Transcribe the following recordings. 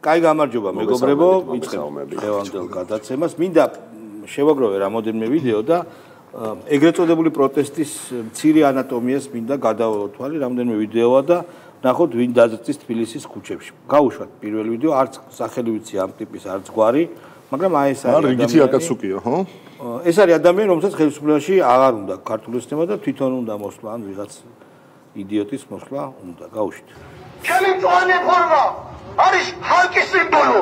კაი გამარჯობა მეგობრებო, ვიწყებ დღევანდელ გადაცემას. მინდა შევაგროვე რამოდენიმე ვიდეო და ეგრეთ წოდებული პროტესტის მცირე ანატომიას მინდა გადავალოთ თვალი, რამოდენიმე ვიდეოა და ნახოთ ვინ დაძრწის თბილისის ქუჩებში. გავუშვათ პირველი ვიდეო, არც სახელი ვიცი ამ ტიპის, არც გვარი, მაგრამ აი ეს არის რიგითი აკაცუკია, ხო? ეს არის ადამიანი, რომელსაც ხელისუფლებაში აღარ უნდა ქართული სისტემა და თვითონ უნდა მოსვლა, ან ვიღაც იდიოტის მოსვლა უნდა. გავუშვით. ჩემი მწვანე ფორმა არის ხალხის სიმბოლო.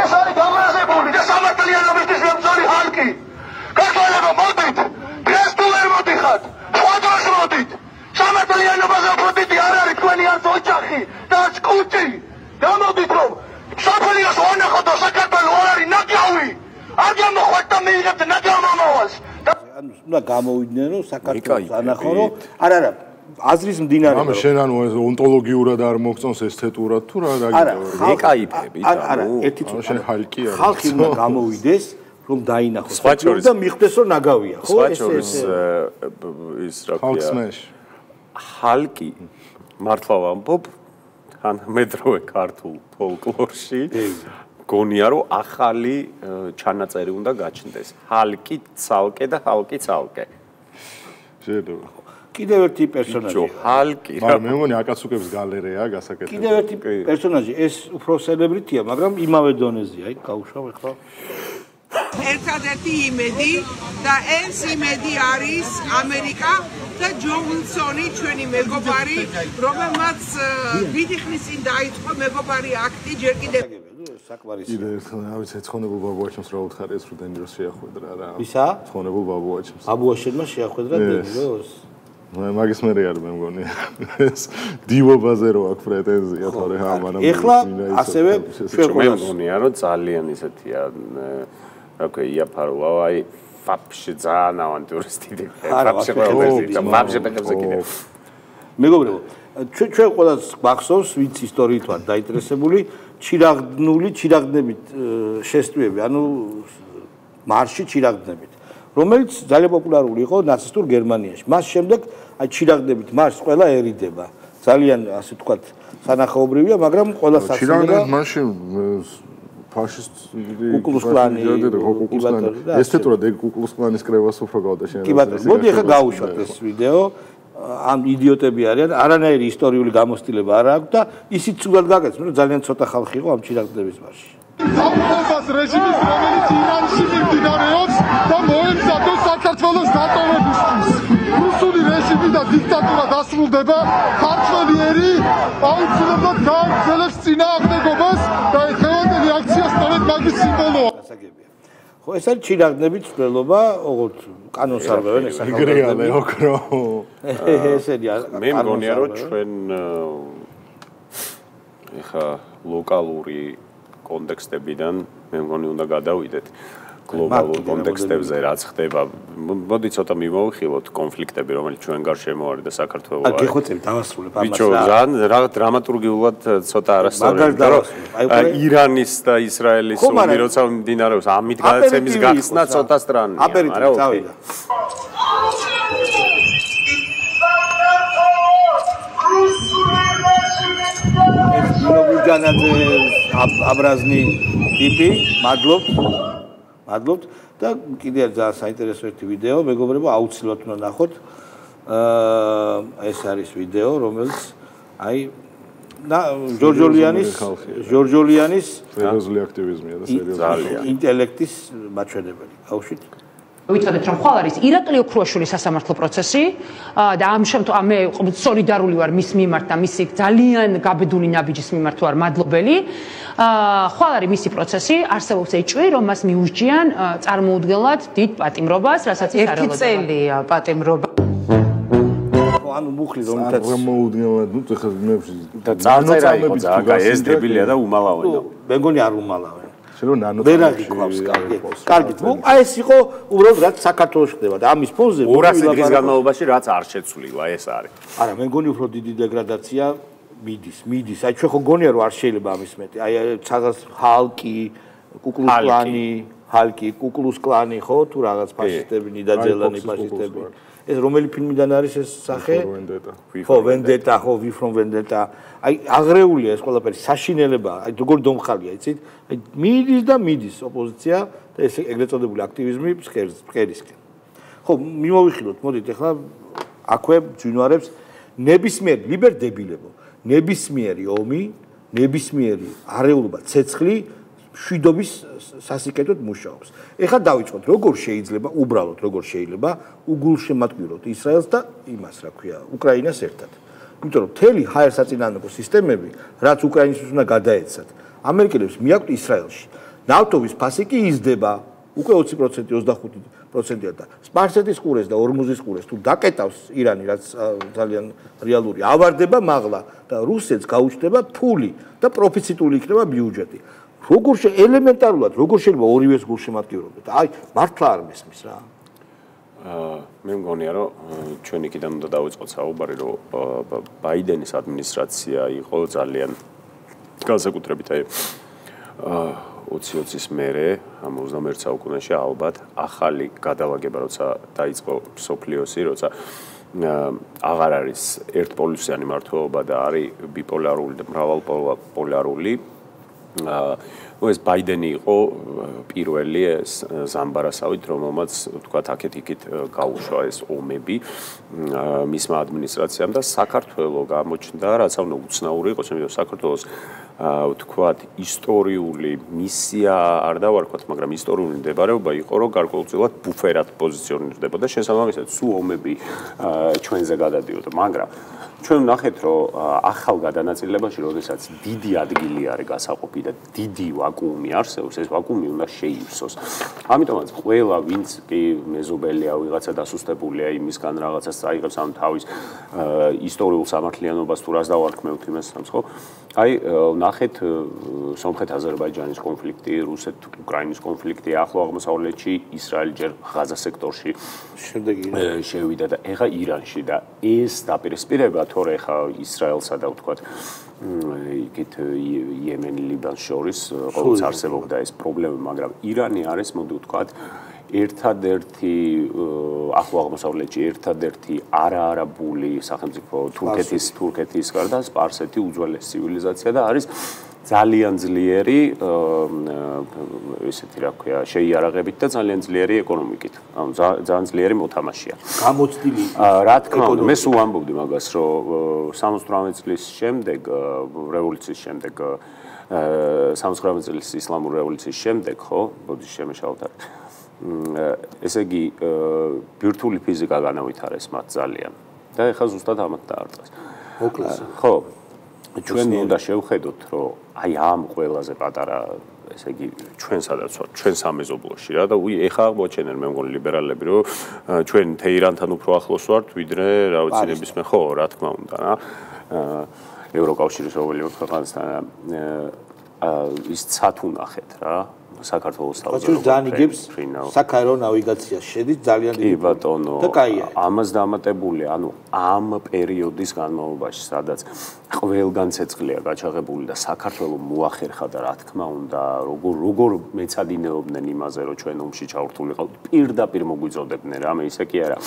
ეს არის გამრაზებული და სამართლიანობისთვის მებრძოლი ხალხი. ქართველებო, მოდით, დღეს თუ ვერ მოდიხართ, სხვა დროს მოდით. სამართლიანობაზე უფრო დიდი არ არის თქვენი არც ოჯახი და არც კუჭი. გამოდით, რომ საფრანგეთს ვანახოთ და საქართველოს არ არის ნაკავი. არ გამოხვათ და მიიღებთ ნაკავ-მომავალს. ანუ უნდა გამოვიდნენ, რომ საქართველოს ანახო, რომ არა აზრის მდინარე. მაგრამ შენ ანუ ონტოლოგიურად არ მოგწონს ესთეტურად თუ რა გაგიტოვე? ეკაიფები და არა, ერთი წუთი. შენ ხალხი არის. ხალხი უნდა გამოვიდეს, რომ დაინახოს და მიხვდეს, რომ ნაგავია, ხო? ეს ის რა ქვია? ხალხსმეშ. ხალკი მართლა ვამბობ, თანამედროვე ქართულ ფოლკლორში გონია რომ ახალი ჩანაწერი უნდა გაჩნდეს. ხალკი ცალკე და ხალკი ცალკე. შეიძლება. კიდევ ერთი პერსონაჟი. ხალკი. მაგრამ მე მგონი აკაცუკებს გალერეა გასაკეთებელი. კიდევ ერთი პერსონაჟი, ეს უფრო სელებრიტია, მაგრამ იმავე დონეზეა, აი, გავუშვავ ახლა. ერთადერთი იმედი და ეს იმედი არის ამერიკა და ჯო უილსონი ჩვენი მეგობარი, რომელმაც დიდი ხნის წინ დაიწყო მეგობარი აქტი ჯერ კიდევ საკვარისი. კიდე ერთხელ რა ვიცი, ცხონებულ ბაბუაჩემს რა უთხარი ეს რომ დენიროს შეახვედრა რა. ვისა? ცხონებულ ბაბუაჩემს. ბაბუაშენმა შეახვედრა დენიროს. მაგის მე არ მეგონი. ეს დივობაზე რო აქვს პრეტენზია თორე ამანამ. ეხლა ასევე ჩვენ მე მგონია რომ ძალიან ისეთია რა ქვია იაფარო, აი ფაფში ძალიან ავანტურისტი ფაფში ყველაფერზე ფაფში პეკებზე კიდე. მეგობრებო, ჩვენ ყველას გვახსოვს, ვინც ისტორიით ვარ დაინტერესებული, ჩირაღდნებით შესტვიები, ანუ მარში ჩირაღდნებით, რომელიც ძალიან პოპულარული იყო ნაცისტურ გერმანიაში. მას შემდეგ აი ჩირაღდნებით მარშს ყველა ერიდება. ძალიან ასე ვთქვათ, სანახაობრივია, მაგრამ ყველა სასწრაფო. ჩირაღდნებით მარში ფაშისტი კუკლუსკლანი ესთეტურად ეგ კუკლუსკლანის კრებას უფრო გავდა შენ. კი ბატონო, მოდი ახლა გავუშვათ ეს ვიდეო. ამ იდიოტები არიან, არანაირი ისტორიული გამოცდილება არ აქვს და ისიც სულად გაკეთეს, რომ ძალიან ცოტა ხალხი იყო ამ ჩირაღდნების მარში. სამყოფას რეჟიმის, რომელიც ირანში მიმდინარეობს და მოემზადოს საქართველოს დატოვებისთვის. რუსული რეჟიმი და დიქტატურა დასრულდება, ქართველი აუცილებლად გააგრძელებს წინააღმდეგობას და დღევანდელი აქცია სწორედ მაგის სიმბოლოა. ხო, ეს არის ჩირაღდნების ცვლილობა, ოღონდ კანონს არ ვევენ ეს გრეალე ოქრო. ესენი მე მგონია რომ ჩვენ ეხა ლოკალური კონტექსტებიდან მე მგონი უნდა გადავიდეთ გლობალურ კონტექსტებზე რაც ხდება. მოდი ცოტა მივაუხილოთ კონფლიქტები, რომელიც ჩვენ გარშემო არის და საქართველოს არის. გეხოცებ დავასრულებ ამას. ბიჭო, რა დრამატურგიულად ცოტა არასწორია. ირანის და ისრაელის ომი როცა მიმდინარეობს, ამით გადაცემის გახსნა ცოტა სტრანია. აპერიტივი წავიდა. ნოგუჯანაძე აბრაზნი ტიპი, მადლობთ და კიდე ძალიან საინტერესო ერთი ვიდეო, მეგობრებო, აუცილებლად უნდა ნახოთ. ეს არის ვიდეო, რომელიც აი ჯორჯოლიანის სერიოზული აქტივიზმია და სერიოზული ინტელექტის მაჩვენებელი. გავუშვით. ვიცოდეთ რომ ხვალ არის ირაკლი ოქრუაშვილის სასამართლო პროცესი და ამ შემთხვევაში მე სოლიდარული ვარ მის მიმართ და მისი ძალიან გაბედული ნაბიჯის მიმართ ვარ მადლობელი. ხვალ არის მისი პროცესი, არსებობს ეჭვი, რომ მას მიუსჯიან წარმოუდგენლად დიდ პატიმრობას, რასაც ის არ ელოდება. 1 წელია პატიმრობა. ანუ მუხლი რომელთაც გამოუდგენლად, ნუ ეხლა მე და წარწერა იყო ძალიან ეს დებილია და უმალავენა. მე მგონი არ უმალავენ. შენ რომ ნანო ვერაგი ყავს კარგი. აი ეს იყო უბრალოდ რაც საქართველოს ხდება და ამის ფონზე 200 დღის განმავლობაში რაც არ შეცვლილა ეს არის. არა, მე მგონი უფრო დიდი დეგრადაცია მიდის. აი ჩვენ ხო გონია რომ არ შეიძლება ამის მეტი. აი ცაგას ხალკი, კუკლუსკლანი, ჰალკი, კუკლუს კლანი ხო, თუ რაღაც ფაშისტები, ნიდაძელანი ფაშისტები. ეს რომელი ფილმიდან არის ეს სახე? ხო, ვენდეტა, ხო, V from Vendetta. აი, აღრეულია ეს ყველაფერი, საშინელება, აი, როგორ დომხალია, იცით? აი, მიდის ოპოზიცია და ეს ეგრეთ წოდებული აქტივიზმი ფხერისკენ. ხო, მიმოვიხილოთ, მოდით ახლა აქვე ჯინვარებს ნებისმიერ ლიბერდებილებო, ნებისმიერი ომი, ნებისმიერი არეულობა, ცეცხლი შვიდობის სასიკეთოდ მუშაობს. ეხლა დავიწყოთ, როგორ შეიძლება, უბრალოდ როგორ შეიძლება უგულშემატკივროთ ისრაელს და იმას, რა ქვია, უკრაინას ერთად. იმიტომ რომ მთელი ჰაერსაწინააღმდეგო სისტემები, რაც უკრაინისთვის უნდა გადაეცათ, ამერიკელებს მიაქვთ ისრაელში. ნავთობის ფასი კი იზრდება, უკვე 20%, 25%-ია და სპარსეთის ყურეს და ორმუზის ყურეს თუ დაკეტავს ირანი, რაც ძალიან რეალური, ავარდება მაღლა და რუსეთს გაუჩნდება ფული და პროფიციტული იქნება ბიუჯეტი. როგორ ელემენტარულად, როგორ შეიძლება ორივეს გულშემატკივრობდეთ? აი, მართლა არ მესმის რა. მე მგონია, რომ ჩვენ იქიდან უნდა დავიწყოთ საუბარი, რომ ბაიდენის ადმინისტრაცია იყო ძალიან განსაკუთრებით აი 20-20-ის მერე, ამ 21 საუკუნეში ალბათ ახალი გადავაგება, როცა დაიწყო სოფლიოსი, როცა აღარ არის ერთპოლუსიანი მმართველობა და არის ბიპოლარული და მრავალპოლარული. ეს ბაიდენი იყო პირველი ეს ზამბარასავით, რომელმაც თქვათ აქეთ-იქით გაუშვა ეს ომები მისმა ადმინისტრაციამ და საქართველოს გამოჩნდა, რაც ანუ უცნაური იყო, შემიძლია საქართველოს თქვათ ისტორიული მისია არ დავარქვათ, მაგრამ ისტორიული მდებარეობა იყო, რომ გარკვეულწილად ბუფერად პოზიციონირდებოდა, შესაბამისად სულ ომები ჩვენზე გადადიოდა, მაგრამ ჩვენ ვნახეთ, რომ ახალ გადანაწილებაში, როდესაც დიდი ადგილი არის გასაყოფი და დიდი ვაკუუმი არსებობს, ეს ვაკუუმი უნდა შეივსოს. ამიტომაც ყველა, ვინც კი მეზობელია, ვიღაცა დასუსტებულია იმისგან, რაღაცას წაიღებს ამ თავის ისტორიულ სამართლიანობას თუ რას დავარქმევთ იმას სამს, ხო? აი, ვნახეთ სომხეთ-აზერბაიჯანის კონფლიქტი, რუსეთ-უკრაინის კონფლიქტი, ახლო აღმოსავლეთში, ისრაელი ჯერ ღაზა სექტორში შევიდა და ეხა ირანში და ეს დაპირისპირება თორე ეხა ისრაელსა და ვთქვათ იქით იემენი ლიბანს შორის ყოველთვის არსებობდა ეს პრობლემა, მაგრამ ირანი არის, მოდი ვთქვათ, ერთადერთი ახლო აღმოსავლეთში ერთადერთი არაარაბული სახელმწიფო თურქეთის გარდა სპარსეთი უძველესი ცივილიზაცია და არის ძალიან ძლიერი ესეთი რა ქვია შეიარაღებით და ძალიან ძლიერი ეკონომიკით. ანუ ძალიან ძლიერი მოთამაშეა. გამოცდილი. რა თქმა უნდა, მე სულ ამბობდი მაგას, რომ 78 წლის შემდეგ რევოლუციის შემდეგ 78 წლის ისლამური რევოლუციის შემდეგ, ხო, ბოდიში შემეშალოთ არის. ესე იგი ბირთვული ფიზიკა განავითარეს მათ ძალიან და ეხლა ზუსტად ამათ დაარწეს. მოკლეს. ხო. ჩვენ უნდა შევხედოთ, რომ აი ამ ყველაზე პატარა, ესე იგი ჩვენ სადაც ვართ, ჩვენ სამეზობლოში რა და ეხლა მოჩენენ მე მგონი ლიბერალები, რომ ჩვენ თეირანთან უფრო ახლოს ვართ, ვიდრე რა ვიცი ნებისმიერ ხო, რა თქმა უნდა რა. ევროკავშირის ყოველივე ქვეყანასთან ის ცათ უნახეთ რა. საქართველოს თავზე ძალიან იგებს საქაერო ნავიგაცია შედის ძალიან დიდი ბატონო და კაია ამას დამატებული ანუ ამ პერიოდის განმავლობაში სადაც ყველგან ცეცხლია გაჩაღებული და საქართველოს მოახერხა და რა თქმა უნდა როგორ მეცადინეობდნენ იმაზე რომ ჩვენ ომში ჩავრთულიყავთ პირდაპირ მოგვიწოდებდნენ რა მე ისე კი არა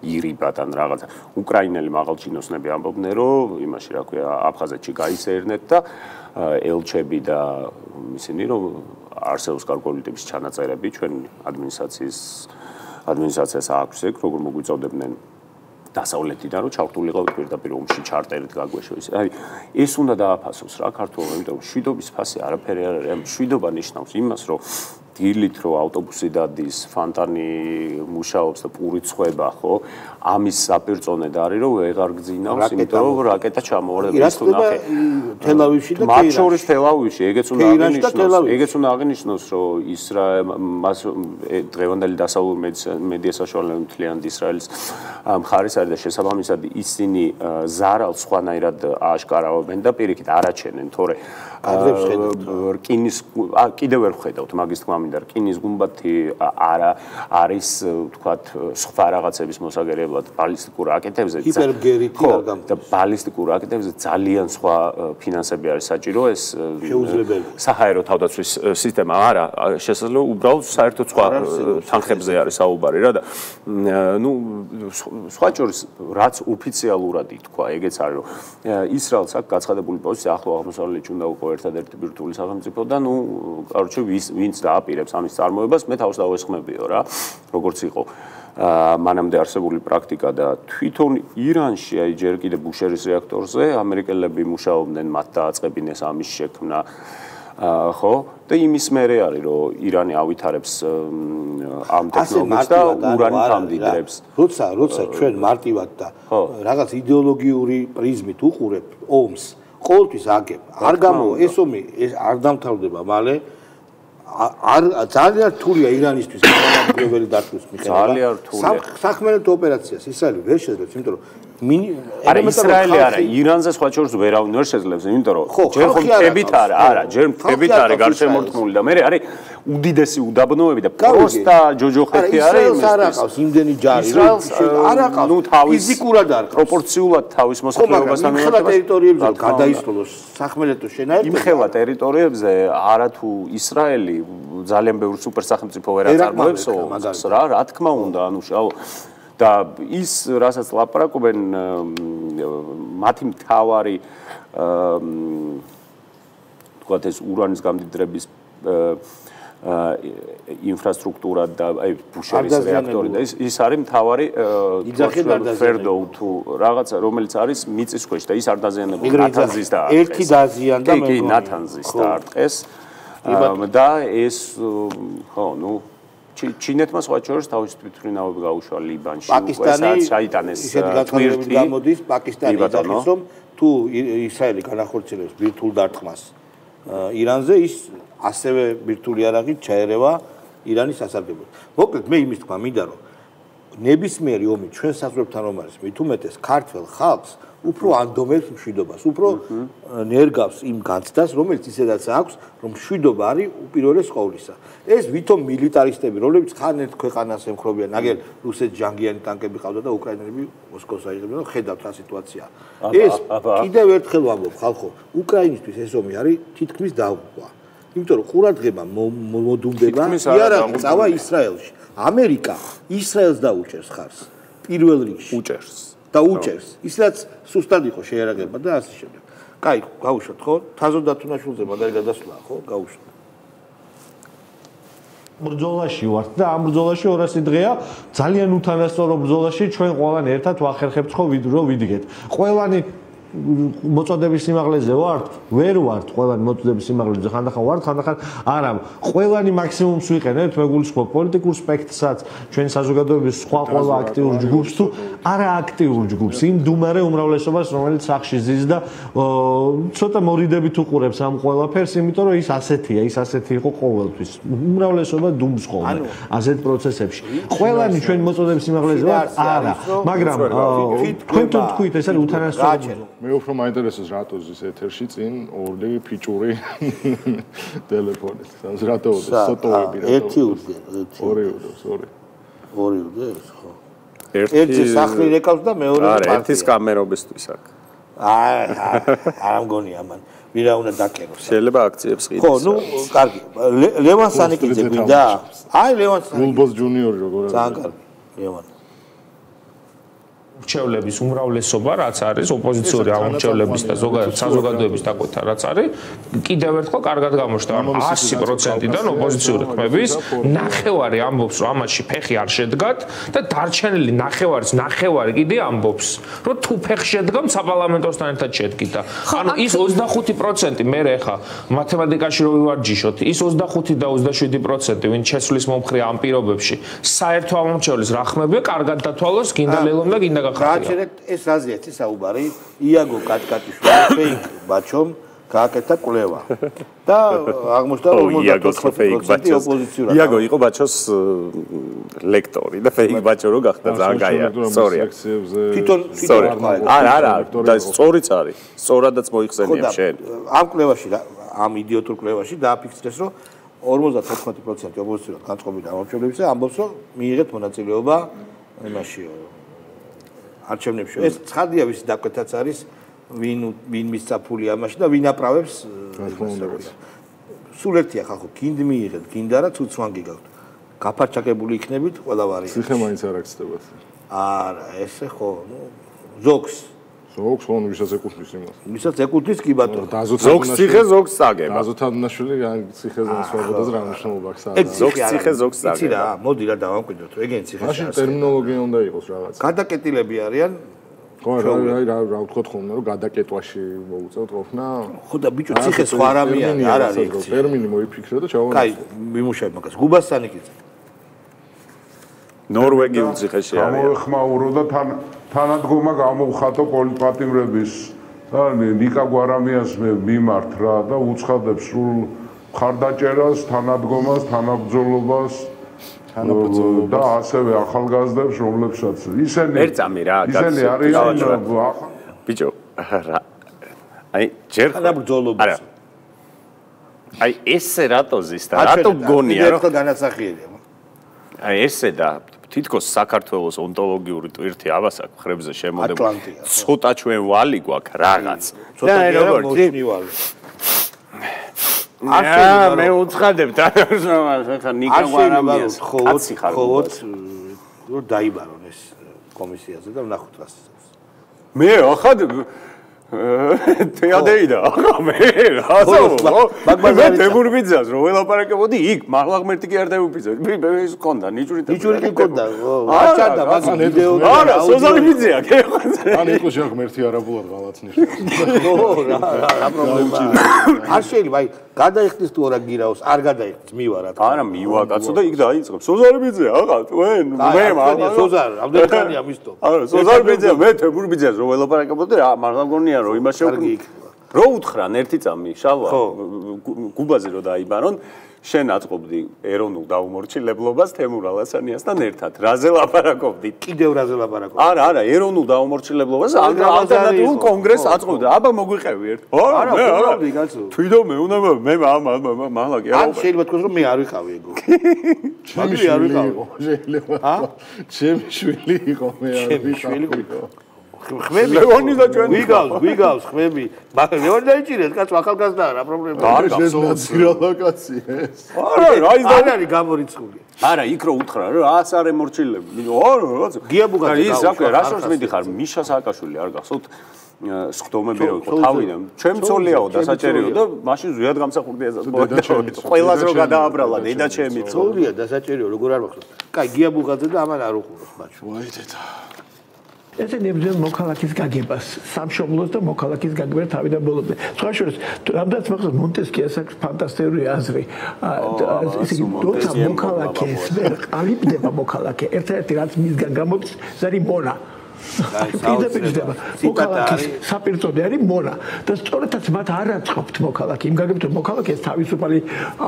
ირიბად ან რაღაცა უკრაინელი მაღალჩინოსნები ამბობდნენ რომ იმაში რა ქვია აფხაზეთში გაისერნეთ და ელჩები და ისინი რომ არსებობს გარკვეული ტიპის ჩანაწერები ჩვენ ადმინისტრაციას აქვს ეგ როგორ მოგვიწოდებდნენ დასავლეთიდან რომ ჩავრთულიყავთ პირდაპირ ომში ჩარტერით გაგვეშო ისე აი ეს უნდა დააფასოს რა ქართულობა იმიტომ რომ შვიდობის ფასი არაფერი არ არის შვიდობა ნიშნავს იმას რომ დილით რო ავტობუსი დადის ფანტანი მუშაობს და პური ცხება ხო ამის საპირწონედ არის რომ ვეღარ გძინავს იმიტომ რომ რაკეტა ჩამოვარდება ის თუ ნახე თელავივში და მათ შორის თელავივში ეგეც უნდა აღინიშნოს რომ მას დღევანდელი დასავლური მედია საშუალებები მთლიანად ისრაელის მხარის არის და შესაბამისად ისინი ზარალს სხვანაირად ააშკარავენ და პირიქით არაჩენენ თორე კადრებს ხედავთ. რკინის კიდევ ვერ ხედავთ მაგის თქმა მინდა რკინის გუმბათი არა არის თქვათ სხვა რაღაცების მოსაგერებლად ბალისტიკურ რაკეტებზე ჰიპერბგერითი არ გამო და ბალისტიკურ რაკეტებზე ძალიან სხვა ფინანსები არის საჭირო ეს შეუძლებელი საჰაერო თავდაცვის სისტემა არა შესაძლოა უბრალოდ საერთოდ სხვა თანხებზე არის საუბარი რა და ნუ სხვა შორის რაც ოფიციალურად ითქვა ეგეც არის რომ ისრაელს აქვს გაცხადებული პოზიცია ახლო აღმოსავლეთში უნდა უკვე ერთადერთი ბირთვული სახელმწიფო და ნუ კაროჩე ვინც დააპირებს ამის წარმოებას მე თავს დავესხმებიო რა როგორც იყო მანამდე არსებული პრაქტიკა და თვითონ ირანში აი ჯერ კიდე ბუშერის რეაქტორზე ამერიკელები მუშაობდნენ მათ დააწყებინეს ამის შექმნა ხო და იმის მერე არის რომ ირანი ავითარებს ამ ტექნოლოგიას და ურანით ამდიდრებს როცა ჩვენ მარტივად და რაღაც იდეოლოგიური პრიზმით უყურებთ ომს ყოველთვის აგებ არ გამოვა ეს ომი არ დამთავრდება მალე არ ძალიან რთულია ირანისთვის განმარტოვებელი დათვლის მიხედვით ძალიან რთულია სახმელეთო ოპერაციას ისრაელი ვერ შეძლებს იმიტომ რომ არა ისრაელი არა ირანზე სხვა შორის ვერავინ ვერ შეძლებს იმიტომ რომ ჯერ ხომ მთებით არა ჯერ მთებით არის გარშემორტყმული და მე არის უდიდესი უდაბნოები და პროსტა ჯოჯოხეთი არის ისრაელს არ აყავს იმდენი ჯარი არ აყავს ფიზიკურად არ პროპორციულად თავის მოსახლეობასთან მიმხელა ტერიტორიებზე გადაისროლოს სახმელეთო შენაერთი იმხელა ტერიტორიებზე არა თუ ისრაელი ძალიან ბევრ სუპერ სახელმწიფო ვერ აწარმოებს რა თქმა უნდა ანუ შავ და ის რასაც ლაპარაკობენ მათი მთავარი თქვათ ეს ურანის გამდიდრების ინფრასტრუქტურა და აი ბუშერის რეაქტორი და ის არის მთავარი ფერდო თუ რაღაცა რომელიც არის მიწის ქვეშ და ის არ დაზიანებული ნათანზის და ერთი დაზიანდა მე კი ნათანზის დაარტყეს და ეს ხო ნუ ჩინეთმა სხვა შორის თავის თვითმფრინავები გაუშვა ლიბანში პაკისტანი საიტანეს თვირთი გამოდის პაკისტანი ეძახის რომ თუ ისრაელი განახორციელებს ბირთვულ დარტყმას ირანზე ის ასევე ბირთვული არაღით ჩაერევა ირანის სასარგებლოდ. მოკლედ მე იმის თქვა მინდა რომ ნებისმიერი ომი ჩვენ საზღვრებთან რომ არის მით უმეტეს ქართველ ხალხს უფრო ანდომებს მშვიდობას, უფრო ნერგავს იმ განცდას, რომელიც ისედაც აქვს, რომ მშვიდობა არის უპირველეს ყოვლისა. ეს ვითომ მილიტარისტები, რომლებიც ხან ერთ ქვეყანას ემხრობიან, აგერ რუსეთ ჯანგიანი ტანკები ყავდა და უკრაინელები მოსკოვს აიღებდნენ, ხედავთ რა სიტუაციაა. ეს კიდევ ერთხელ ვამბობ ხალხო, უკრაინისთვის ეს ომი არის თითქმის დაუღვა. იმიტომ რომ ყურადღება მოდუნდება იარაღი წავა ისრაელში. ამერიკა ისრაელს დაუჭერს ხარს პირველ რიგში. უჭერს. და უჭერს. ისაც სუსტად იყო შეერაგება და ასე შემდეგ. კაი, გავუშვათ ხო? თაზო დათუნაშვილზე მაგარი გადასვლა ხო? გავუშვათ. ბრძოლაში ვართ და ამ ბრძოლაში 200 დღეა ძალიან უთანასწორო ბრძოლაში ჩვენ ყველანი ერთად ვახერხებთ ხო რომ ვიდგეთ. ყველანი მოწოდების სიმაღლეზე ვართ, ვერ ვართ ყველანი მოწოდების სიმაღლეზე, ხანდახან ვართ, ხანდახან არა. ყველანი მაქსიმუმს ვიყენებთ, მე გულისხმობ პოლიტიკურ სპექტრსაც, ჩვენ საზოგადოების სხვა ყველა აქტიურ ჯგუფს თუ არა აქტიურ ჯგუფს, იმ დუმარე უმრავლესობას, რომელიც სახში ზის და ცოტა მორიდებით უყურებს ამ ყველაფერს, იმიტომ რომ ის ასეთია, ის ასეთი იყო ყოველთვის. უმრავლესობა დუმს ხოლმე ასეთ პროცესებში. ყველანი ჩვენ მოწოდების სიმაღლეზე ვართ, არა, მაგრამ თქვენ თუ თქვით ეს არის უთანასწორო მე უფრო მაინტერესებს რატო ზის ეთერში წინ ორი ფიჭური ტელეფონით. რატო სოტოები რატო? ერთი უდგენ, ორი უდგეს, ორი უდგეს, ხო. ერთი სახლი რეკავს და მეორე პარტია. ერთის კამერობისთვის აქ. არ მგონია მან. ვირა უნდა დაკეროს. შეიძლება აქციებს ყიდოს. ხო, ნუ კარგი. ლევან სანიკიძე გვინდა? აი ლევან სანიკიძე. გულბოს ჯუნიორი როგორ არის? ძალიან კარგი. ლევან მრჩევლების უმრავლესობა რაც არის ოპოზიციური ამორჩევლების და ზოგადად საზოგადოების დაკვეთა რაც არის კიდევ ერთხელ კარგად გამოჩნდა 100%-დან ოპოზიციური ხმების ნახევარი ამბობს რომ ამაში ფეხი არ შედგათ და დარჩენილი ნახევარი კიდე ამბობს რომ თუ ფეხი შედგა საპარლამენტოსთან ერთად შედგიდა ანუ ის 25% მე ხა მათემატიკაში რო ვივარჯიშოთ ის 25 და 27% ვინ შესვლის მომხრე ამ პირობებში საერთო ამორჩევლის რა ხმებია კარგად დათვალოს გინდა ლელომ და გინდა გააჩერეთ ეს რაზეც საუბარი იაგო კატკატიშვილის ფეიქ ბაჩომ გააკეთა კვლევა და აღმოჩნდა რომ 54% ოპოზიციურად იაგო იყო ბაჩოს ლექტორი და ფეიქ ბაჩო რო გახდა ძალიან კაია სწორია თვითონ არა და სწორიც არის სწორადაც მოიხსენია შენ ამ კვლევაში ამ იდიოტურ კვლევაში დააფიქსირეს, რომ 54% ოპოზიციურად განწყობილი ამომრჩევლებზე ამბობს, რომ მიიღეთ მონაწილეობა იმაში არჩევნებში. ეს ცხადია, ვის დაკვეთაც არის, ვინ მისცა ფული ამაში და ვინ აპრავებს. სულ ერთია ხალხო, გინდ მიიღეთ, გინდა რა ცუცვანგი გაქვთ. გაფარჩაკებული იქნებით ყველა ვარიანტი. ციხე მაინც არ აქცდებათ. არა, ესე ხო, ზოგს ხომ ვისაც ეკუთვნის იმას. ვისაც ეკუთვნის კი ბატონო. ზოგს ციხე ზოგს წაგება. დაზოთანაშვილი ციხეზე სვაბოდას რა მნიშვნელობა აქვს? ზოგს ციხე ზოგს წაგება. იცი რა, მოდი რა დავამკვიდროთ, ეგენ ციხეში. მაშინ ტერმინოლოგია უნდა იყოს რაღაც. გადაკეტილები არიან. ხო, რა ვთქვათ ხოლმე, რომ გადაკეტვაში მოუწევთ ყოფნა? ხო და ბიჭო, ციხე სხვა რამეა, არ არის. ტერმინი მოიფიქრე და ჩავანაცვლე. კაი, ვიმუშავებ მაგას. გუბასანი კი. ნორვეგიულ ციხეში არის. გამოეხმაურო და თანადგომა გამოვხატო პოლიტპატიმრების და ნიკა გვარამიას მიმართ რა და უცხადებს სულ მხარდაჭერას, თანადგომას, თანაბრძოლობას და ასევე ახალგაზრდებს, რომლებსაც ისინი არიან ბიჭო, აი ჯერ თანაბრძოლობას. აი ესე რატო ზის და რატო გონია რომ განასახიერია. აი ესე და თითქოს საქართველოს ონტოლოგიური ტვირთი ამას აქვს ხრებზე შემოდება. ცოტა ჩვენ ვალი გვაქვს რაღაც. ცოტა როგორი ვალი. მე უცხადებ თანაშრომას ხა ნიკა გვარამიას კაცი ხარ ხო რომ დაიბარონ ეს კომისიაზე და ვნახოთ რას მე ახად თეადეიდა ახლა მე მე თემურბიძას რო ველაპარაკებოდი იქ მაღლა ღმერთი კი არ დაუფიძა ის კონდა ნიჭური კი კონდა აჩადა მაგ ვიდეო არა სოზალი ბიძია გეხვეწე ან იყო ღმერთი არაბულად ღალაც ნიშნავს ხო რა პრობლემა არ შეიძლება აი გადაიხდის თუ არა გირაოს არ გადაიხდის მივარად არა მივა კაცო და იქ დაიწყებს სოზალი ბიძია ახლა თქვენ მე სოზარ ამდენხანია მისტო არა სოზალი ბიძია მე თემურბიძას რო ველაპარაკებოდი რა მაღლა გონია რომ იმას რო უთხრან ერთი წამი შალვა გუბაზე რო დაიბარონ შენ აწყობდი ეროვნულ დაუმორჩილებლობას თემურ ალასანიასთან ერთად რაზე ლაპარაკობდი კიდევ რაზე ლაპარაკობდი არა ეროვნულ დაუმორჩილებლობას ალტერნატიულ კონგრესს აწყობდი აბა მოგვიყევი ერთ არა ვიყავდი კაცო თვითონ მე უნდა მე მაღლა კი ან შეიძლება თქვოს რომ მე არ ვიყავი ეგო ჩემი შვილი იყო შეიძლება ჩემი შვილი იყო მე არ ვიყავი ხმები ლეონი და ჩვენ ვიგავს ხმები მაგრამ ლეონი დაიჭირეს კაცო ახალგაზრდაა რა პრობლემაა არ გასნაცირალა კაცი ეს არა ის არის გამორიცხული არა იქ რო უთხრა რა ას არ ემორჩილები არა გიაბუგაძე ის რა რა შორს მიდიხარ მიშა სააკაშვილი არ გახსოვთ სხდომები რო იყო თავიდან ჩემ ცოლიაო დასაჭერიო და მაშინ ზვიად გამსახურდიაზად ყველას რო გადააბრალა დედა ჩემი ცოლია დასაჭერიო როგორ არ მახსოვს კაი გიაბუგაძე და ამან არ უყუროს ბაჭო ვაი დედა ეს ნებრძოლ მოქალაქის გაგებას სამშობლოს და მოქალაქის გაგებას თავიდან ბოლომდე. სხვა შორის რამდენიც მახსოვს მონტესკიეს აქვს ფანტასტიკური აზრი. ესე იგი როცა მოქალაქე ვერ ყალიბდება მოქალაქე ერთ-ერთი რაც მისგან გამოდის ზარი მონა. პირდაპირდება მოქალაქის საპირწოდე არის მონა და სწორედაც მათ არ აწყობთ მოქალაქე იმ გაგებით რომ მოქალაქეს თავისუფალი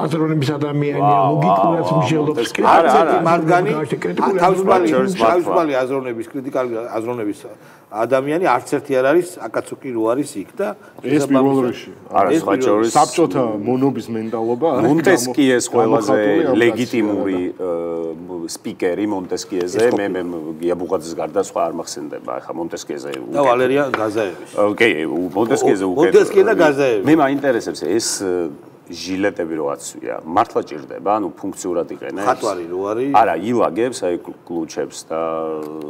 აზროვნების ადამიანია ლოგიკურად მსჯელობს მათგანი თავისუფალი აზროვნების კრიტიკული აზროვნების ადამიანი არც ერთი არ არის აკაცუკი რო არის იქ და ეს პირველ რიგში არა სხვა შორის საბჭოთა მონობის მენტალობა მონტესკიეს ყველაზე ლეგიტიმური სპიკერი მონტესკიეზე მე გიაბუღაძის გარდა სხვა არ მახსენდება ახლა მონტესკიეზე და ვალერია გაზაევის ოკეი მონტესკიეზე უკეთ მონტესკიე და გაზაევი მე მაინტერესებს ეს ჟილეტები რო აცვია მართლა ჭირდება ანუ ფუნქციურად იყენებს ხატვარი რო არის არა ილაგებს აი კლუჩებს და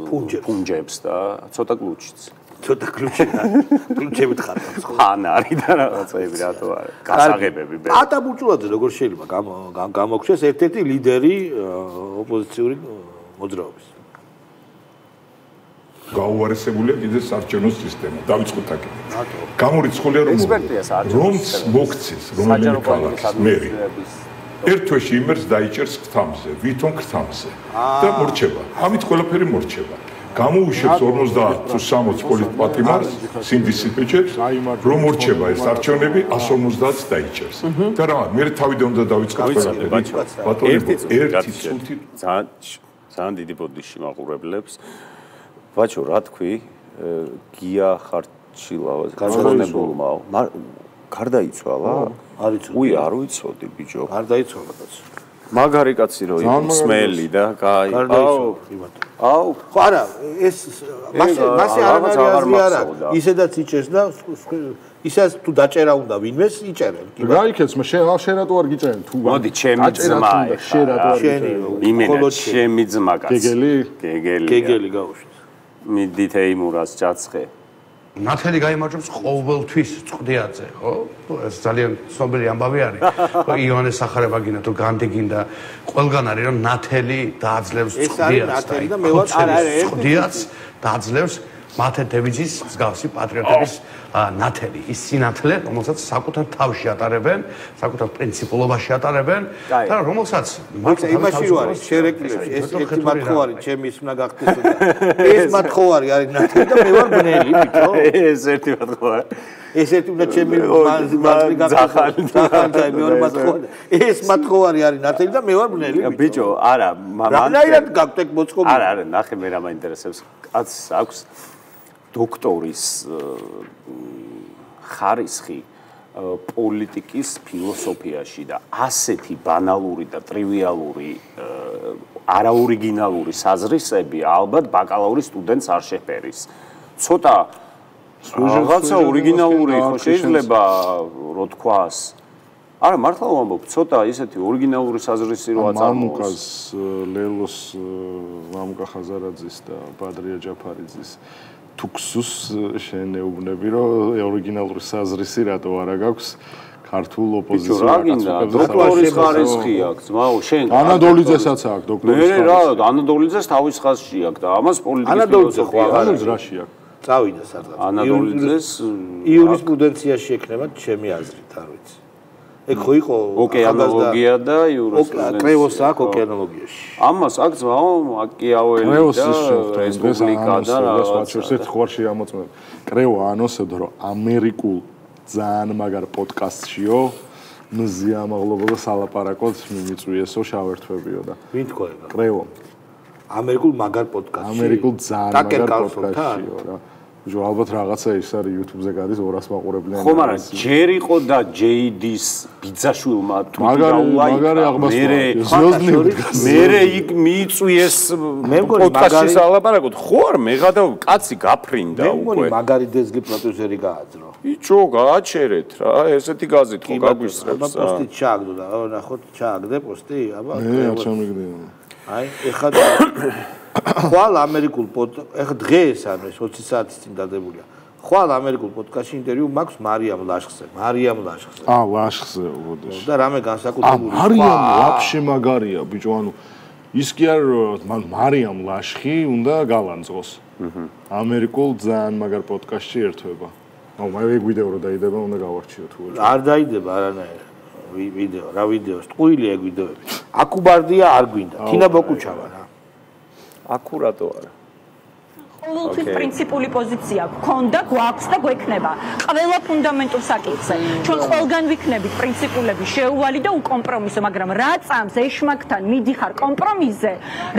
პუნჯებს და ცოტა კლუჩიც ცოტა კლუჩებით ხატავს ხო ან არის და რაღაცები რატო არის გასაღებები ატა ბუჭულაძე როგორ შეიძლება გამოგვქცეს ერთ-ერთი ლიდერი ოპოზიციური მოძრაობის გაუარესებულია კიდე საარჩევნო სისტემა. დავიწყოთ აქ. გამორიცხულია რომ რომც მოგცეს რომელიმე ქალაქის მერი. ერთ თვეში იმერს დაიჭერს ქთამზე, ვითომ ქთამზე და მორჩება. ამით ყველაფერი მორჩება. გამოუშვებს 50 თუ 60 პოლიტპატიმარს, სინდისიპეჩებს, რომ მორჩება ეს არჩევნები 150-ს დაიჭერს. და რა, მე თავიდან უნდა დავიწყოთ ყველაფერი. ბატონო, ერთი წუთი ძალიან დიდი ბოდიში მაყურებლებს. ბაჭო, რა თქვი? გია ხარჩილავას განსხვავებულმა. გარდაიცვალა? არ იცოდი. უი, არ ვიცოდი, ბიჭო. გარდაიცვალა კაცი. მაგარი კაცი რო იყო, სმელი და კაი. აუ, ხო არა, ეს მასე არანაირი აზრი არა. ისედაც იჭერს და ისაც თუ დაჭერა უნდა ვინმეს იჭერენ. რა იქეც შენ რატო არ გიჭერენ თუ მოდი ჩემი ძმა შენ რატო არ იმენა ჩემი ძმა კაცი. გეგელი გაუშვით. მიდით ეიმურას ჭაცხე. ნათელი გაიმარჯვებს ყოველთვის წყვდიაძე, ხო? ეს ძალიან ცნობილი ამბავი არის. იონეს სახარებაგინა თუ განდეგინდა ყველგან არის რომ ნათელი დააძლევს წყვდიაძს და მე ვარ წყვდიაძს დააძლევს მათე დევიძის მსგავსი პატრიოტების ნათელი ის სინათლე რომელსაც საკუთარ თავში ატარებენ, საკუთარ პრინციპულობაში ატარებენ და რომელსაც იმაში რო არის შერეკლებში ეს ერთი მათხოვარი ჩემი ის უნდა გახდეს და ეს მათხოვარი არის ნათელი და მე ვარ ბნელი ბიჭო ეს ერთი მათხოვარი ეს ერთი უნდა ჩემი მათლი გახდეს და მე ვარ მათხოვარი ეს მათხოვარი არის ნათელი და მე ვარ ბნელი ბიჭო არა რანაირად გაგვტეკ მოწყობილი არა ნახე მე რა მაინტერესებს კაცს აქვს დოქტორის ხარისხი პოლიტიკის ფილოსოფიაში და ასეთი ბანალური და ტრივიალური არაორიგინალური საზრისები ალბათ ბაკალავრის სტუდენტს არ შეფერის. ცოტა რაღაცა ორიგინალური ხო შეიძლება რო თქვას. არა მართლა ვამბობ, ცოტა ისეთი ორიგინალური საზრისი რო აწარმოოს. ლელოს მამუკა ხაზარაძის და ბადრია ჯაფარიძის თუქსუს შენ ეუბნები რომ ორიგინალური საზრისი რატო არა გაქვს ქართულ ოპოზიციას დოქტორის ხარისხი აქვს ძმაო შენ ანადოლიძესაც აქვს დოქტორის ხარისხი მე რა ანადოლიძეს თავის ხაზში აქვს და ამას პოლიტიკის ანადოლიძე ხო არის რაში აქვს წავიდა სადღაც ანადოლიძეს იურისპრუდენციაში ექნება ჩემი აზრით არ ვიცი ეგ ხო იყო ოკეანოლოგია და იურისპრუდენცია კრევოს აქვს ოკეანოლოგიაში ამას აქვს ძმაო მაკიაველი და რესპუბლიკა და რაღაცა ხوارში ამოწმებ კრევო ანონსებდა რომ ამერიკულ ძალიან მაგარ პოდკასტშიო მზია მაღლობა და სალაპარაკოდ მიმიწვიესო შავერთვებიო და ვინ თქვა ეგ კრევო ამერიკულ მაგარ პოდკასტში ამერიკულ ძალიან მაგარ პოდკასტშიო რა ჯო ალბათ რაღაცა ის არის YouTube-ზე გადის 200 მაყურებლიანი. ხო, მაგრამ ჯერ იყო და JD-ს ბიძაშვილმა მე იქ მიიწვიეს პოდკასტში სალაპარაკოდ. ხო არ მეღადა კაცი გაფრინდა უკვე. მე მგონი მაგარი დეზგი პროდიუსერი გააძრო. იჩო გააჩერეთ რა, ესეთი გაზეთ ხო გაგვისწრებს. აბა პოსტი ჩააგდო და ნახოთ ჩააგდე პოსტი, აბა. მე ჩამიგდე. აი, ეხლა ხვალ ამერიკულ ეხლა დღეს ანუ 20 საათის წინ დადებულია. ხვალ ამერიკულ პოდკასტში ინტერვიუ მაქვს მარიამ ლაშხზე. ლაშხზე უბოდეს. და რამე განსაკუთრებული. მარიამ ვაფშე მაგარია, ბიჭო, ანუ ის კი არ მან მარიამ ლაშხი უნდა გალანძღოს. ამერიკულ ძალიან მაგარ პოდკასტში ერთვება. აუ მე ეგ ვიდეო რო დაიდება უნდა გავარჩიო თუ არ დაიდება არანაირად. ვიდეო, რა ვიდეოს? ტყუილი ეგ ვიდეოები. აკუბარდია არ გვინდა. თინა ბოკუჩავა რა. აკურატო არა. ყოველთვის პრინციპული პოზიცია გქონდა, გვაქვს და გვექნება. ყველა ფუნდამენტურ საკითხზე. ჩვენ ყველგან ვიქნებით პრინციპულები შეუვალი და უკომპრომისო, მაგრამ რა წამს ეშმაკთან მიდიხარ კომპრომისზე,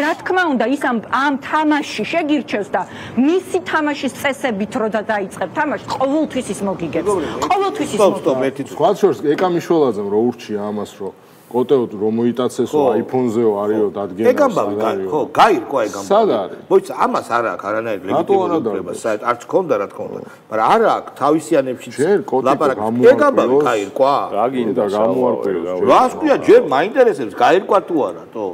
რა თქმა უნდა, ის ამ თამაშში შეგირჩევს და მისი თამაშის წესებით რო დაიწყებ თამაშს, ყოველთვის ის მოგიგებს. ყოველთვის ის მოგიგებს. სხვა შორს ეკამიშველაძემ რო ურჩია ამას რო კოტეო რომ მოიტაცესო iPhone-ზეო არისო დადგენა. ეგ ამბავი ხო, გაირკვა ეგ ამბავი. სად არის? მოიცა ამას არ აქვს არანაირი ლეგიტიმურობა, საერთოდ არც ქონდა რა თქმა უნდა. მაგრამ არ აქვს თავისიანებში ლაპარაკი. ეგ ამბავი გაირკვა. რა გინდა გამოარკვევი. რას ქვია ჯერ მაინტერესებს გაირკვა თუ არა, თო?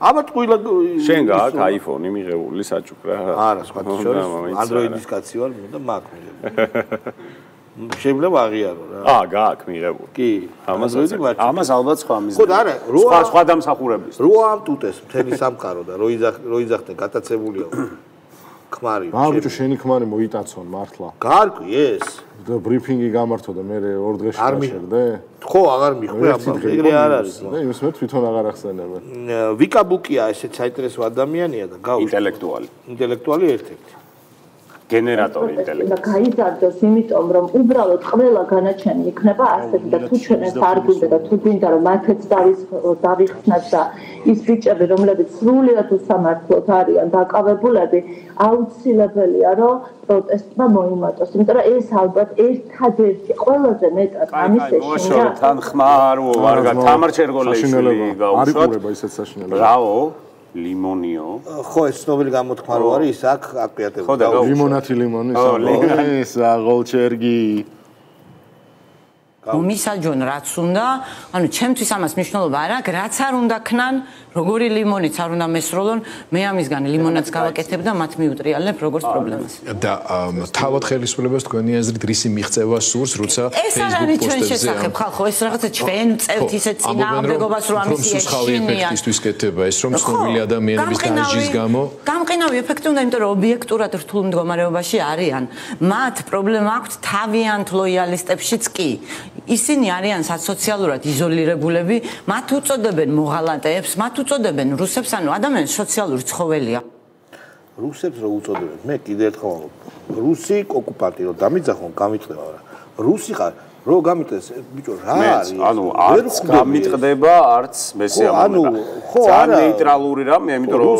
აბა ტყუილა შენ გაქვს iPhone-ი მიღებული საჭუქ რა. არა, სხვა შორის Android-ის კაცი ვარ და მაქვს მიღებული. შეიძლება აღიარო რა. გააქვს მიღებული. კი. ამას ალბათ სხვა მიზეზი. ხო და არა, სხვა დამსახურების. რო ამ ტუტეს მთელი სამყარო და რო იძახდე გატაცებულია. ქმარი. ბიჭო, შენი ქმარი მოიტაცონ მართლა. გარკვი ეს. და ბრიფინგი გამართო და მე 2 დღეში გაშერდე? ხო, აღარ მიხვდა, ეგრე არ არის. იმის მე თვითონ აღარ ახსენებენ. ვიკაბუკია ესეც საინტერესო ადამიანია და გაუშვი. ინტელექტუალი. ინტელექტუალი ერთ-ერთი. გენერატორი ინტელექტი. და გაიზარდოს იმიტომ რომ უბრალოდ ყველა განაჩენი იქნება ასეთი და თუ ჩვენ ეს არ გვინდა და თუ გვინდა რომ მათაც დავიხსნათ და ის ბიჭები რომლებიც სრულიად უსამართლოდ არიან დაკავებულები აუცილებელია რომ პროტესტმა მოიმატოს იმიტომ რომ ეს ალბათ ერთადერთი ყველაზე მეტად ამის შეშინდა თან ხმარო ვარგა თამარჩერგოლეშვილი გაუშვათ ისეთ საშინელება რაო ლიმონიო ხო ეს ცნობილი გამოთქმა რო არის ის აქ აკრეატებული ლიმონათი ლიმონი ეს აღოლჩერგი მისაჯონ რაც უნდა, ანუ ჩემთვის ამას მნიშვნელობა არ აქვს, რაც არ უნდა ქნან, როგორი ლიმონიც არ უნდა მესროლონ, მე ამისგან ლიმონადს გავაკეთებ და მათ მიუტრიალებ როგორც პრობლემას. და თავად ხელისუფლებას თქვენი აზრით რისი მიღწევა სურს, როცა Facebook ჩვენ შესახებ ხალხო, ეს რაღაცა ჩვენ წევთ ისეთ წინააღმდეგობას რომ ამის ეშინიან. ეფექტისთვის კეთება ეს რომ ცნობილი ადამიანების დარჯის გამო. გამყინავი ეფექტი უნდა, იმიტომ რომ ობიექტურად რთულ მდგომარეობაში არიან. მათ პრობლემა აქვთ თავიანთ ლოიალისტებშიც კი. ისინი არიან სოციალურად იზოლირებულები, მათ უწოდებენ მოღალატეებს, მათ უწოდებენ რუსებს, ანუ ადამიანი სოციალური ცხოველია. რუსებს რო უწოდებენ, მე კიდე ერთხელ რუსი ოკუპანტი რო დამიძახონ, გამიტყდება რა. რუსი ხარ, რო გამიტყდეს, ბიჭო, რა არის? ანუ არც გამიტყდება, არც მესიამონება. ძალიან ნეიტრალური რამე, იმიტომ რომ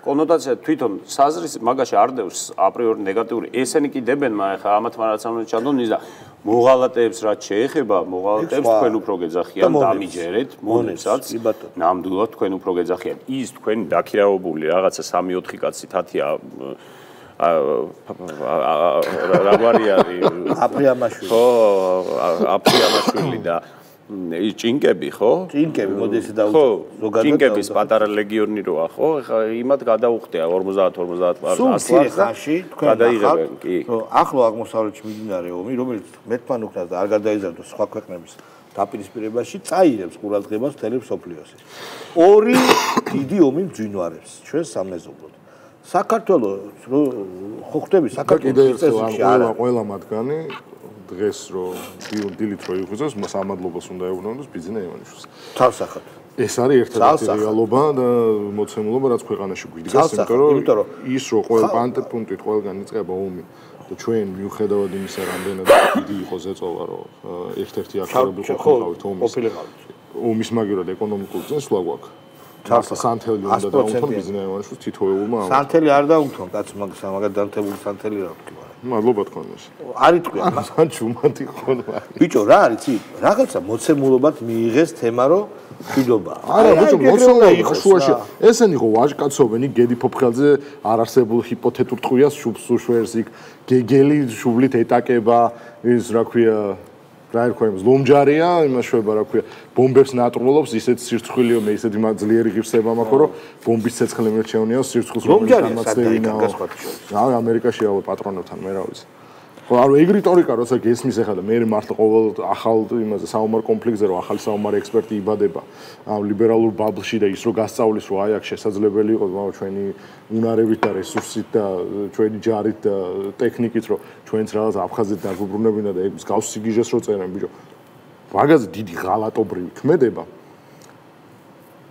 კონოტაცია თვითონ საზრის მაგაში არ დევს აპრიორი ნეგატიური. ესენი კი დებენ, მაგრამ ხა ამათ მარაც არ უნდა ჩანდონის და მოღალატეებს რაც შეეხება, მოღალატეებს თქვენ უფრო გეძახიან, დამიჯერეთ, მონებსაც, ნამდვილად თქვენ უფრო გეძახიან. ის თქვენი დაქირავებული რაღაცა 3-4 კაცი თათია რა გვარი არის? აფრიამაშვილი. ხო, აფრიამაშვილი და ჭინკები ხო? ჭინკები, მოდი ესე და ზოგადად ჭინკების პატარა ლეგიონი როა ხო? ეხლა იმათ გადაუხდია 50 ასლანს ხაში თქვენ გადაიღებენ კი. ახლო აღმოსავლეთში მიმდინარე ომი, რომელიც მეთმანუქნას და არ გადაიზარდოს სხვა ქვეყნების დაპირისპირებაში, წაიღებს ყურადღებას მთელი მსოფლიოსი. ორი დიდი ომი მძვინვარებს ჩვენ სამეზობლოდ. საქართველოს ხო ხდები საქართველოს წესებში არა ყველა მათგანი დღეს რო დილით რო იღვიძოს სამადლობას უნდა ეუბნოს ბიძინა ივანიშვილს. თავსახად. ეს არის ერთადერთი რეალობა და მოცემულობა რაც ქვეყანაში გვიდგას, იმიტომ რომ ის რო ყველა პუნქტით ყველგან იწყება ომი და ჩვენ მიუხედავად იმისა რამდენად დიდი იყო ზეწოლა რომ ერთ-ერთი აქტიურები ყოფილიყავით ომის მაგივრად ეკონომიკურ წინსვლა გვაქვს. სანთელი უნდა დაუნთონ ბიზნესმა ივანიშვილს თითოეულმა. სანთელი არ დაუნთონ, კაც მაგად დანთებული სანთელი რა ვთქვა. მადლობა თქვენს. არ იტყვია, მან ჩუმათი ხონვა. ბიჭო, რა არის იცი? რაღაცა მოცემულობად მიიღეს თემა რომ მშვიდობა. არა, ბიჭო, მოცემულობა იყო შუაში. ესენი ხო ვაჟკაცობენი გედი ფოფხელზე არ არსებულ ჰიპოთეტურ ტყვიას შუბს უშვერს იქ გეგელი შუბლით ეტაკება ის რა ქვია რა ერქვა იმას ლომჯარია იმას შვება რა ქვია ბომბებს ნატრულობს ისეთ სირცხვილიო მე ისეთი ძლიერი ღირსება მაქვს რომ ბომბის ცეცხლი მერჩევნია სირცხვს რომ გამაცდევინაო რა ამერიკაში აუ პატრონებთან მე რა ვიცი ხო არ ეგ რიტორიკა როცა გესმის ახლა და მე მართლა ყოველ ახალ იმაზე საომარ კონფლიქტზე რომ ახალი საომარი ექსპერტი იბადება ამ ლიბერალურ ბაბლში და ის რომ გასწავლის რომ აი აქ შესაძლებელი იყოს მაგრამ ჩვენი უნარებით და რესურსით და ჩვენი ჯარით და ტექნიკით რომ ჩვენც რაღაც აფხაზეთ დაგუბრუნებინა და ეგ მსგავს სიგიჟეს რო წერენ ბიჭო მაგაზე დიდი ღალატობრივი ქმედება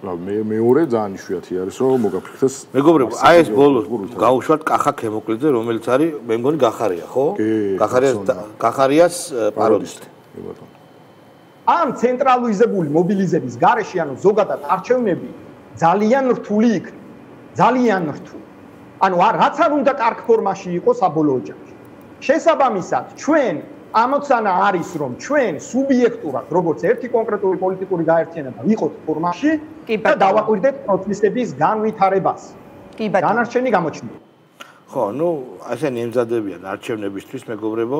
მეორე ძალიან იშვიათი არის რომ მოგაფიქრდეს მეგობრებო აი ეს ბოლოს გაუშვათ კახა ქემოკლიძე რომელიც არის მე მგონი გახარია ხო გახარიას პაროდისტი ამ ცენტრალიზებული მობილიზების გარეშე ანუ ზოგადად არჩევნები ძალიან რთული იქნება ძალიან რთული ანუ რაც არ უნდა კარგ ფორმაში იყოს საბოლოო ჯამში შესაბამისად ჩვენ ამოცანა არის რომ ჩვენ სუბიექტურად როგორც ერთი კონკრეტული პოლიტიკური გაერთიანება ვიყოთ ფორმაში და დავაკვირდეთ პროცესების განვითარებას. კი ბატონო. განარჩენი გამოჩნდება. ხო, ნუ ასენი ემზადებიან არჩევნებისთვის მეგობრებო.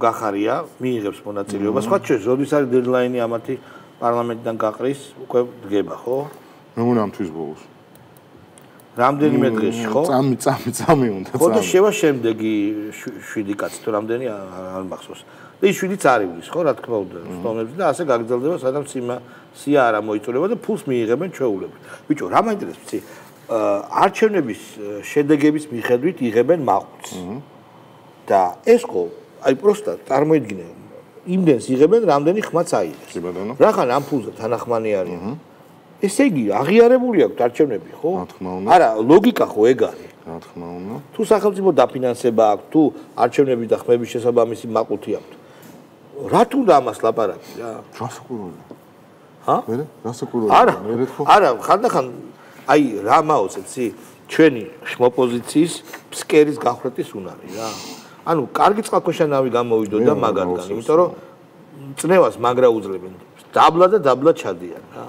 გახარია, მიიღებს მონაწილეობას. სხვა ჩვენ როდის არის დედლაინი ამათი პარლამენტიდან გაყრის, უკვე დგება, ხო? მე მგონი ამ თვის ბოლოს. რამდენიმე დღეში, ხო? წამი უნდა. ხო და შევა შემდეგი 7 კაცი თუ რამდენი არ მახსოვს. და ის 7-იც არ ივლის, ხო, რა თქმა უნდა, სტომებს და ასე გაგრძელდება, სადაც სია არა მოიწურება და ფულს მიიღებენ ჩვეულებრივ. ბიჭო, რა მაინტერესებს, იცი? არჩევნების შედეგების მიხედვით იღებენ მაყურს. და ეს ხო, აი პროსტა წარმოიდგინე, იმდენს იღებენ, რამდენი ხმაც აიღეს. რახან ამ ფულზე თანახმანი არიან. ესე იგი, აღიარებული აქვს არჩევნები, ხო? რა თქმა უნდა. არა, ლოგიკა ხო ეგ არის. რა თქმა უნდა. თუ სახელმწიფო დაფინანსება აქვს, თუ არჩევნების და ხმების შესაბამისი მაყუთი აქვს. რა თუნდა ამას ლაპარაკი რა? გასაკურველი. ჰა? მე გასაკურველი. არა, ხანდახან აი რა მაოცებს ჩვენი opozitsიის ფსკერის გახვრეტის უნარი რა. ანუ კარგი წყალქვეშა ნავი გამოვიდოდა მაგარგან, იმიტომ რომ წნევას მაგრა უძლებენ. დაბლა და დაბლა ჩადიან რა.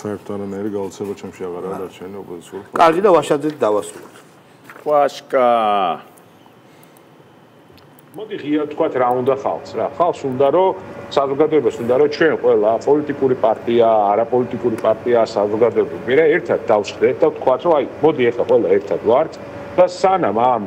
საერთოდ არანაირი გაოცება ჩემში აღარ არის არჩენი ოპოზიციური. კარგი და ვაშაძეთ დავასრულოთ. ვაშკა. მოდი ღია თქვათ რა უნდა ხალხს რა. ხალხს უნდა რომ საზოგადოებას უნდა რომ ჩვენ ყველა პოლიტიკური პარტია, არაპოლიტიკური პარტია, საზოგადოება მერე ერთად დავსხდეთ და თქვათ რომ აი მოდი ახლა ყველა ერთად ვართ და სანამ ამ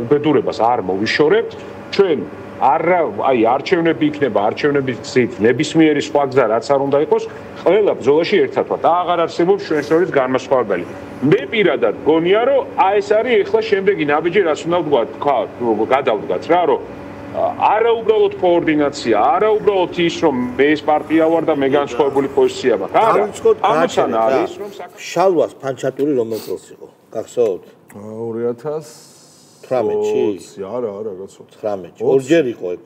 უბედურებას არ მოვიშორებთ ჩვენ აი არჩევნები იქნება, არჩევნების გზით ნებისმიერი სხვა გზა რაც არ უნდა იყოს, ყველა ბრძოლაში ერთად ვართ და აღარ არსებობს ჩვენ შორის განმასხვავებელი. მე პირადად გონია რომ აი ეს არის ახლა შემდეგი ნაბიჯი რაც უნდა ვთქვათ, გადავდგათ რა რომ არა უბრალოდ კოორდინაცია, არა უბრალოდ ის რომ მე ეს პარტია ვარ და მე განსხვავებული პოზიცია მაქვს. არა, ამოცან არის რომ შალვას ფანჩატური რომელ წელს იყო? გახსოვთ? 2018-ში? არა, გაცხოვთ. 19-ში. ორჯერ იყო ეგ.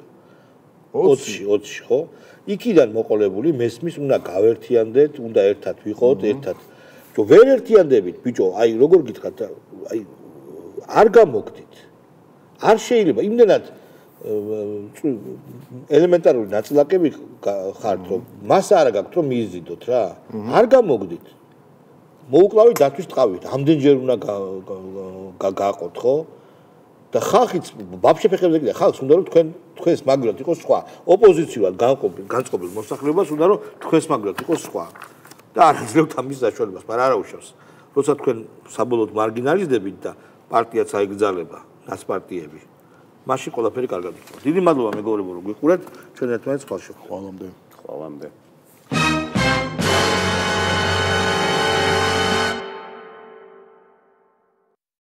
20-ში, ხო? იქიდან მოყოლებული მესმის უნდა გავერთიანდეთ, უნდა ერთად ვიყოთ, ერთად. ჯო ვერ ერთიანდებით, ბიჭო, აი როგორ გითხრათ, აი არ გამოგდით. არ შეიძლება იმდენად ელემენტარული ნაწილაკები ხართ, რომ მას არ გაქვთ რომ მიიზიდოთ რა. არ გამოგდით. მოუკლავით დათვის ტყავით, ამდენჯერ უნდა გააყოთ, ხო? და ხალხიც ბაბშე ფეხებზე კიდე ხალხს უნდა რომ თქვენს მაგრად იყოს სხვა. ოპოზიციურად განწყობილ მოსახლეობას უნდა რომ თქვენს მაგრად იყოს სხვა. და არ აძლევთ ამის საშუალებას, მაგრამ არ აუშავს. როცა თქვენ საბოლოოდ მარგინალიზდებით და პარტიაც აიგრძალება, ნაცპარტიები, მაშინ ყველაფერი კარგად იქნება. დიდი მადლობა მეგობრებო, რომ გიყურეთ. ჩვენ ერთმანეთს ხვალ შევხვდებით. ხვალამდე. ხვალამდე.